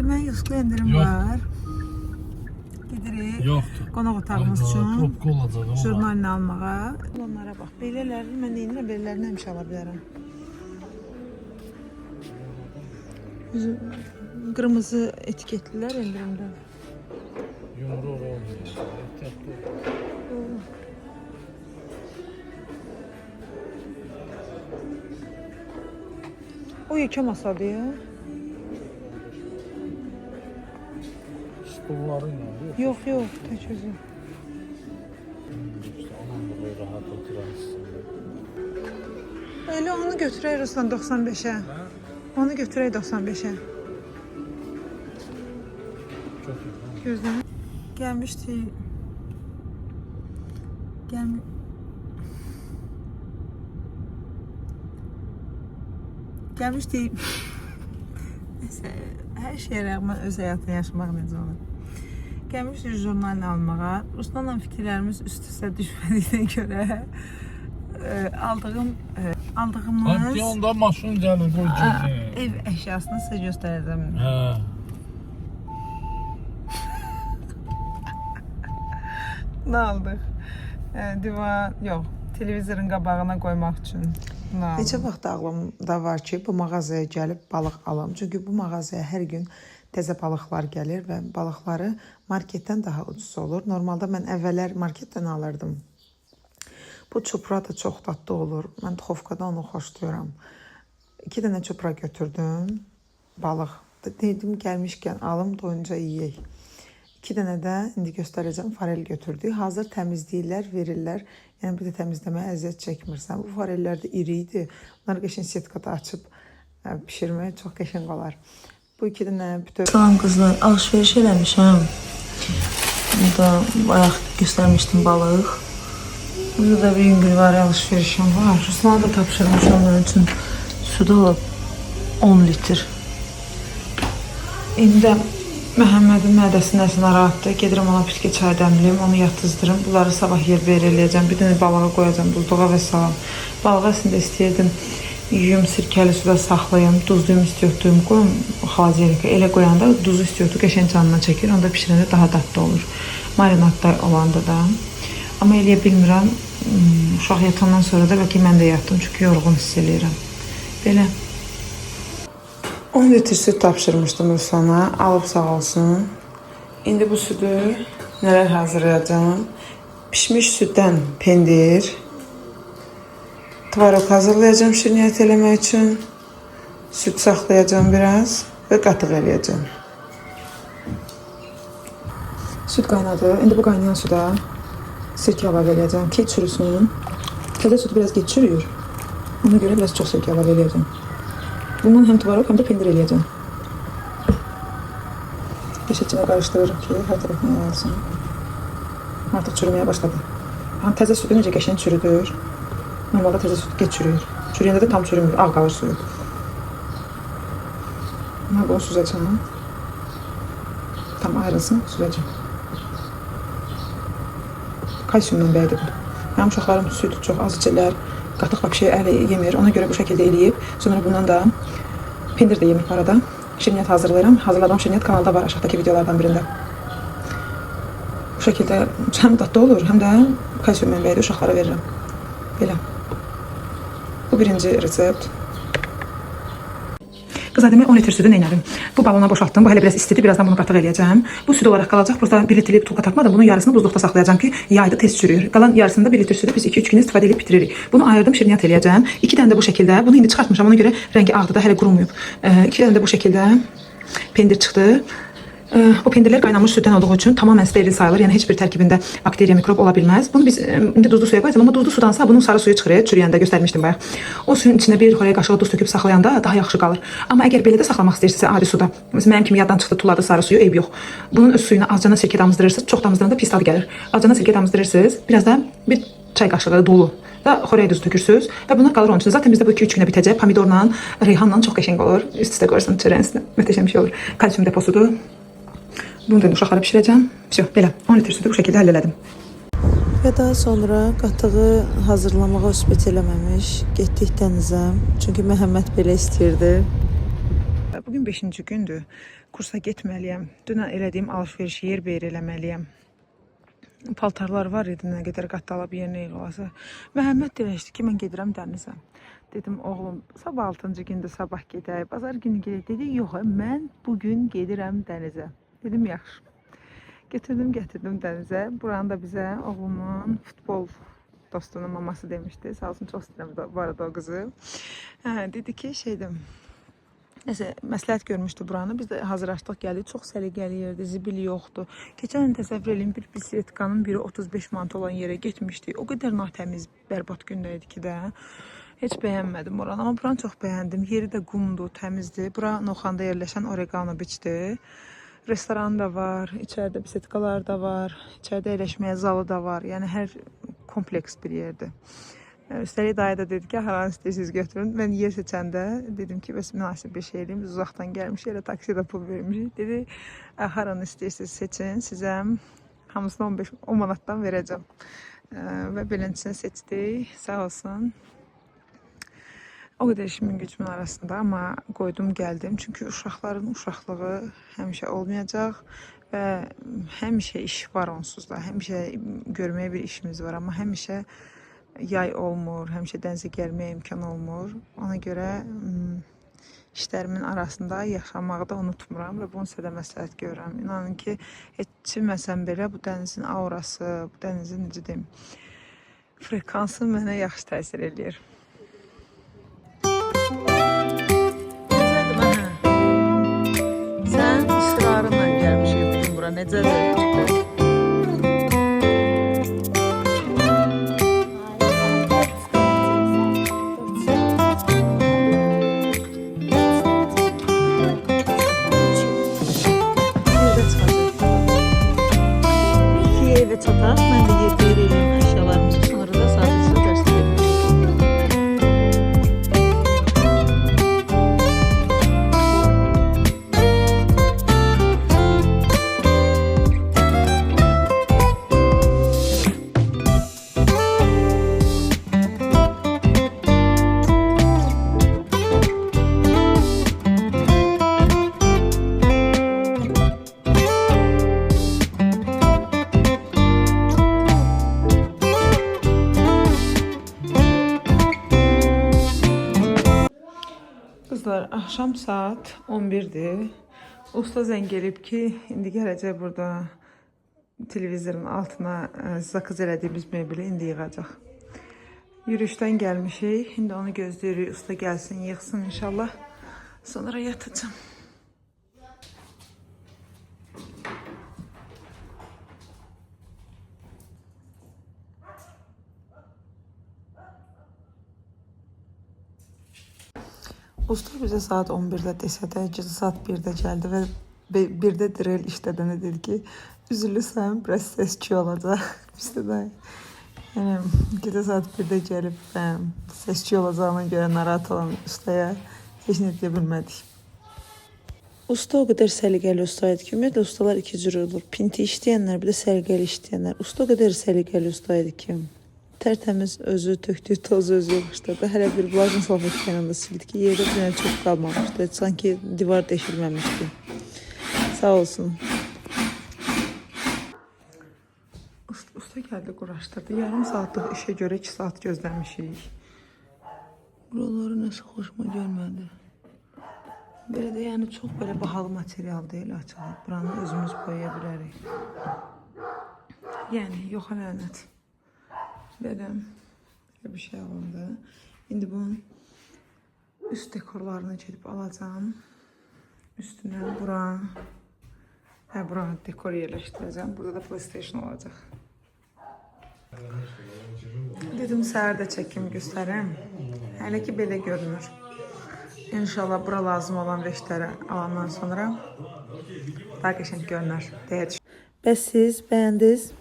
Demək, Yusqla endirim var. Gidirik. Yoxdur. Qonaq otağımız üçün. Topqu olacaq ama. Jurnalini almağa. Onlara bax. Belələri mən neyinlə belələrini həmişə ala bilərəm. Qırmızı etiketlilər endirimdə. Yumru olmuyor. Ehtiyatlı ol. O yekə masadır ya. Stulların yanı Yox, yox, tək özü. İşte onun da böyle rahat oturarsın. Elə onu götürək Ruslan 95'ə. Onu götürək 95'ə. Çok iyi. Gözlem. Gelmişti. Gelmişti. Her şeye rağmen öz hayatını yaşamak necə olur. Gelmişti jurnalini almağa. Ruslanla fikirlərimiz üst-üstə düşmədiyinə görə aldığımız Onda maşın gəlir bu gecə. ev əşyasını sizə göstərəcəm. Hə. Ne aldık? Divan, yox, televizorun qabağına qoymaq üçün. Neçə vaxt ağlımda var ki, bu mağazaya gəlib balıq alam. Çünki bu mağazaya hər gün təzə balıqlar gəlir və balıqları marketdən daha ucuz olur. Normalda mən əvvəllər marketdən alırdım. Bu çupra da çox dadlı olur. Mən duxovkada onu xoşlayıram. 2 dənə çupra götürdüm. Balıq. Dedim gəlmişkən alım doyunca yeyək. 2 dənə də indi göstərəcəm farel götürdük. Hazır təmizləyirlər, verirlər. Yəni bir də təmizləməyə əziyyət çəkmirsən. Bu farellər də iri idi. Bunları qəşəng setkada açıb pişirmək çox qəşəng olar. Bu 2 dənə bütöv. Salam qızlar, alışveriş eləmişəm. Burada bayaq göstərmişdim balıq. Burada da bir yüngülvari alışverişim var. Ruslana da tapşırmışam onun üçün. Suda olub 10 litr. İndi də Məhəmmədin mədəsi nəsə narahatdır. Gedirəm ona piskə çay dəmliyim, onu yatızdırım. Bunları sabah yer veriləcəm. Bir dənə balığa qoyacam buzluğa və salam. Balığa əslində istəyirdim yuyum, sirkəli suda saxlayım. Duzluyum istiyordum, qoyum xalacerika. Elə qoyanda duzu istiyordum, qəşəng canına çəkir. Onda pişirəndə daha dadlı olur. Marinadda olanda da. Amma eləyə bilmirəm. Uşaq yatandan sonra da bəlkə mən də yatdım. Çünki yorğun hiss eləyirəm. Belə. 10 litr süt tapşırmışdım Ruslana, alıb sağ olsun. İndi bu sütü nələr hazırlayacağım? Pişmiş sütdən pendir, tvarok hazırlayacağım şirniyyat eləmək üçün. Süt saxlayacağım biraz və qatıq eləyəcəm. Süt qaynadı. İndi bu qaynayan suda sirkə əlavə eləyəcəm ki, çürüsün. Təzə sütü biraz geç çürüyür. Ona görə biraz çox sirkə əlavə eləyəcəm. Bundan həm tvarok, həm də pendir eləyəcəm. Qəşəngcə qarışdırırıq ki, hər tərəfinə yayılsın. Artıq çürüməyə başladı. Təzə sütü necə qəşəng çürüdür. Normalda təzə süt geç çürüyür. Çürüyəndə də tam çürümür, ağ qalır suyu. Bunu süzəcəm. Tam ayrılsın, süzəcəm. Kalsiyum mənbəyidir bu. Mənim uşaqlarım süt çox az içirlər. Qatıq vəbşə əli yemir. Ona görə bu şəkildə eləyib. Sonra bundan da pendir də yemir arada. Şirniyyat hazırlayıram. Hazırladığım şirniyyat kanalda var aşağıdakı videolardan birində. Bu şəkildə həm dadlı olur, həm də kalsiyum mənbəyi də uşaqlara verirəm. Belə. Bu birinci resept. Qızlar, demək 10 litr südü neynədim? Bu balona boşaltdım. Bu hələ biraz istidir. Birazdan bunu qatıq eləyəcəm. Bu süd olaraq qalacaq. Burada 1 litrlik butulka tapmadım. Bunun yarısını buzluqda saxlayacağam ki, yayda tez çürüyür. Qalan yarısında 1 litr südü biz 2-3 gün istifadə edib bitiririk. Bunu ayırdım, şirniyyat eləyəcəm. 2 dənə də bu şəkildə. Bunu indi çıxartmışam. Ona görə rəngi ağdır da, hələ qurumayıb. 2 dənə də bu şəkildə pendir çıxdı. Bu pendirlər qaynanmış süddən olduğu üçün tamamen steril sayılır. Yəni heç bir tərkibində bakteriya, mikrob ola bilməz. Bunu biz indi duzlu suya qoyacağıq, amma duzlu sudansa bunun sarı suyu çıxır, çürüyəndə göstərmişdim bayaq. O suyun içində bir xörək qaşığı duz töküb saxlayanda daha yaxşı qalır. Amma əgər belə də saxlamaq istəyirsinizsə adi suda, məsələn mənim kimi yaddan çıxdı, tulladı sarı suyu, eyb yox. Bunun öz suyuna azcana sirkə damızdırırsınız, çox damızdıranda pis dadı gəlir. Azcana sirkə damızdırırsınız, biraz da bir çay qaşığı dolu da xörək duzu tökürsünüz və bunlar qalır onun üçün. Zaten bizdə bu 2-3 günə bitəcək. Pomidorla, reyhanla çox qəşəng olur. Üst-üstə qoyursan çörəyin, möhtəşəm şey olur. Kalsiyum deposudur. Bunu da uşaqlara pişirəcəm. Всё, belə 10 litr südü bu şəkildə həll elədim. Və daha sonra qatığı hazırlamağa üsbət eləməmiş getdik dənizə. Çünki Məhəmməd belə istəyirdi. Bu Bugün 5-ci gündür. Kursa getməliyəm. Dünən elədiyim alış-verişi yerbəyer eləməliyəm. Paltarlar var idi, nə qədər qatdalab yerinə yığılası. Məhəmməd demişdi ki, mən gedirəm dənizə. Dedim, oğlum, sabah 6-cı gündür, sabah gedək, bazar günü gedək. Dedi, yox, mən bugün gedirəm dənizə. Dedim, yaxşı. Gətirdim dənizə. Buranı da bizə oğlumun futbol dostunun maması demişdi. Sağ olsun, çox istəyirəm bu arada o qızı. Dedi ki, nəsə, məsləhət görmüşdü buranı. Biz də hazırlaşdıq, gəldik. Çox səliqəli yerdir, zibil yoxdur. Keçən il təsəvvür edin, bir bisikletkanın biri 35 manat olan yerə getmişdik. O qədər natəmiz, bərbad gündə idi ki də. Heç bəyənmədim oranı, amma buranı çox bəyəndim. Yeri də qumdur, təmizdir. Bura Noxanda yerləşən Oregano Beach'dir. Restoran da var, içəridə bisikletkalar da var, içəridə əyləşməyə zalı da var. Yəni hər kompleks bir yerdir. Üstəlik dayı da dedi ki, haranı istəyirsiniz götürün. Mən yer seçəndə dedim ki, bəs münasib bir şey eləyim. Biz uzaqdan gəlmiş yerə taksiyə pul vermişik. Dedi, haranı istəyirsiniz seçin, sizə hamısını 10 manatdan verəcəm. Və beləncəsini seçdik, sağ olsun. O qədər işimin gücümün arasında, amma qoydum, gəldim. Çünki uşaqların uşaqlığı həmişə olmayacaq və həmişə iş var onsuz da. Həmişə görməyə bir işimiz var, amma həmişə yay olmur, həmişə dənizə gəlməyə imkan olmur. Ona görə işlərimin arasında yaşamağı da unutmuram və bunu sizə də məsləhət görürəm. İnanın ki, heç çiməsəm belə bu dənizin aurası, bu dənizin necə deyim, frekansı mənə yaxşı təsir eləyir. Sən ısrarınla gəlmişik bugün bura, necədir? Evə çataq, mən də yer verəyim əşyalarımızı, sonra da sadəcə dərsdə edəyim. Kızlar, axşam saat 11'dir. Usta zəng elib ki, indi gələcək burada televizorun altına zakaz elədiyimiz mebeli indi yığacaq. Yürüyüşdən gəlmişik, indi onu gözləyirik. Usta gəlsin, yığsın inşallah. Sonra yatacağım. Usta bizə saat 11'də desə də, gecə saat 1'də gəldi və 1'də direl işlədənə dedi ki, üzülürsən, biraz səs-küy olacaq. Bizdə də yəni, gecə saat 1'də gəlib səs-küy olacağına görə narahat olan ustaya heç nə deyə bilmədik. Usta o qədər səliqəli usta idi ki, ümumiyyətlə ustalar iki cür olur. Pinti işləyənlər, bir də səliqəli işləyənlər. Usta o qədər səliqəli usta idi ki, tərtəmiz özü, tökdüyü tozu özü yığışdırdı. Hələ bir vlajın salfet yanında sildi ki, yerdə bir dənə çox qalmamışdı. Sanki divar deşilməmişdi. Sağ olsun. Usta gəldi, quraşdırdı. Yarım saatlıq işə görə 2 saat gözləmişik. Buraları nəsə xoşuma görmədi. Belə də yəni çox belə bahalı material deyil açıq. Buranı özümüz boyaya bilərik. Yəni, yox lənət. Belə bir şey alındı. İndi bunun üst dekorlarını gedib alacağım. Üstünə buranı dekor yerləşdirəcəm. Burada da PlayStation olacaq. Dedim səhər də çəkim göstərəm. Hələ ki belə görünür. İnşallah bura lazım olan reşləri alandan sonra daha qəşəng görünür. Bəs siz bəyəndiniz?